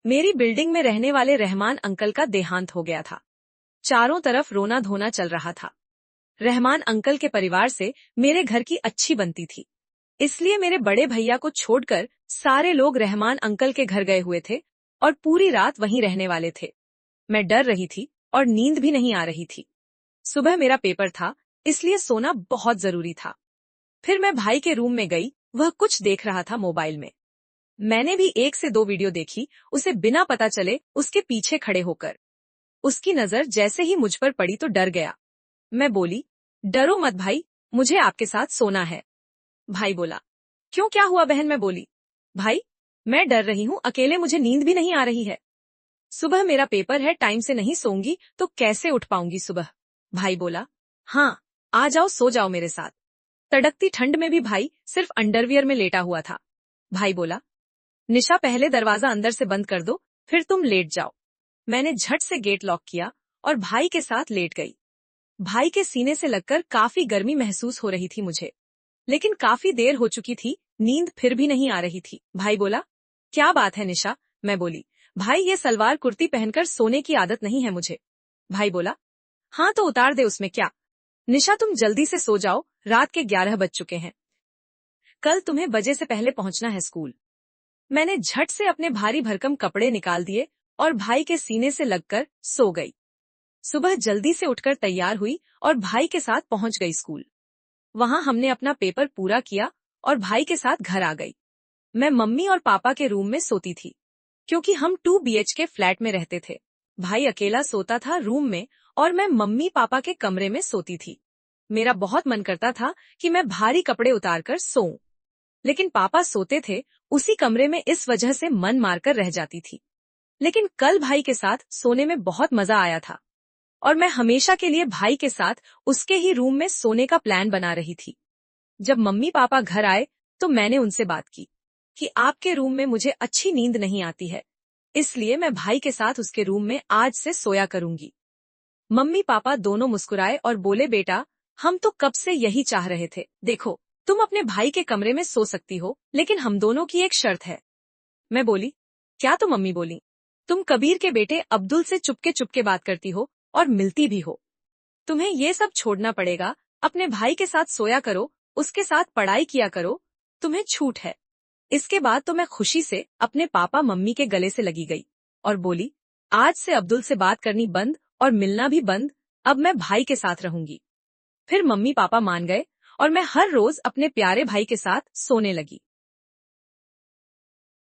मेरी बिल्डिंग में रहने वाले रहमान अंकल का देहांत हो गया था। चारों तरफ रोना धोना चल रहा था। रहमान अंकल के परिवार से मेरे घर की अच्छी बनती थी, इसलिए मेरे बड़े भैया को छोड़कर सारे लोग रहमान अंकल के घर गए हुए थे और पूरी रात वहीं रहने वाले थे। मैं डर रही थी और नींद भी नहीं आ रही थी। सुबह मेरा पेपर था, इसलिए सोना बहुत जरूरी था। फिर मैं भाई के रूम में गई, वह कुछ देख रहा था मोबाइल में। मैंने भी 1 से 2 वीडियो देखी, उसे बिना पता चले उसके पीछे खड़े होकर। उसकी नजर जैसे ही मुझ पर पड़ी तो डर गया। मैं बोली, डरो मत भाई, मुझे आपके साथ सोना है। भाई बोला, क्यों, क्या हुआ बहन? मैं बोली, भाई मैं डर रही हूँ, अकेले मुझे नींद भी नहीं आ रही है। सुबह मेरा पेपर है, टाइम से नहीं सोऊंगी तो कैसे उठ पाऊंगी सुबह। भाई बोला, हाँ आ जाओ, सो जाओ मेरे साथ। तड़कती ठंड में भी भाई सिर्फ अंडरवियर में लेटा हुआ था। भाई बोला, निशा पहले दरवाजा अंदर से बंद कर दो, फिर तुम लेट जाओ। मैंने झट से गेट लॉक किया और भाई के साथ लेट गई। भाई के सीने से लगकर काफी गर्मी महसूस हो रही थी मुझे, लेकिन काफी देर हो चुकी थी, नींद फिर भी नहीं आ रही थी। भाई बोला, क्या बात है निशा? मैं बोली, भाई ये सलवार कुर्ती पहनकर सोने की आदत नहीं है मुझे। भाई बोला, हाँ तो उतार दे, उसमें क्या। निशा तुम जल्दी से सो जाओ, रात के 11 बज चुके हैं, कल तुम्हें बजे से पहले पहुंचना है स्कूल। मैंने झट से अपने भारी भरकम कपड़े निकाल दिए और भाई के सीने से लगकर सो गई। सुबह जल्दी से उठकर तैयार हुई और भाई के साथ पहुंच गई स्कूल। वहां हमने अपना पेपर पूरा किया और भाई के साथ घर आ गई। मैं मम्मी और पापा के रूम में सोती थी, क्योंकि हम 2 BHK फ्लैट में रहते थे। भाई अकेला सोता था रूम में और मैं मम्मी पापा के कमरे में सोती थी। मेरा बहुत मन करता था कि मैं भारी कपड़े उतारकर सोऊं, लेकिन पापा सोते थे उसी कमरे में, इस वजह से मन मारकर रह जाती थी। लेकिन कल भाई के साथ सोने में बहुत मजा आया था और मैं हमेशा के लिए भाई के साथ उसके ही रूम में सोने का प्लान बना रही थी। जब मम्मी पापा घर आए तो मैंने उनसे बात की कि आपके रूम में मुझे अच्छी नींद नहीं आती है, इसलिए मैं भाई के साथ उसके रूम में आज से सोया करूंगी। मम्मी पापा दोनों मुस्कुराए और बोले, बेटा हम तो कब से यही चाह रहे थे। देखो तुम अपने भाई के कमरे में सो सकती हो, लेकिन हम दोनों की एक शर्त है। मैं बोली, क्या? तो मम्मी बोली, तुम कबीर के बेटे अब्दुल से चुपके चुपके बात करती हो और मिलती भी हो। तुम्हें ये सब छोड़ना पड़ेगा, अपने भाई के साथ सोया करो, उसके साथ पढ़ाई किया करो, तुम्हें छूट है। इसके बाद तो मैं खुशी से अपने पापा मम्मी के गले से लगी गई और बोली, आज से अब्दुल से बात करनी बंद और मिलना भी बंद, अब मैं भाई के साथ रहूंगी। फिर मम्मी पापा मान गए और मैं हर रोज अपने प्यारे भाई के साथ सोने लगी।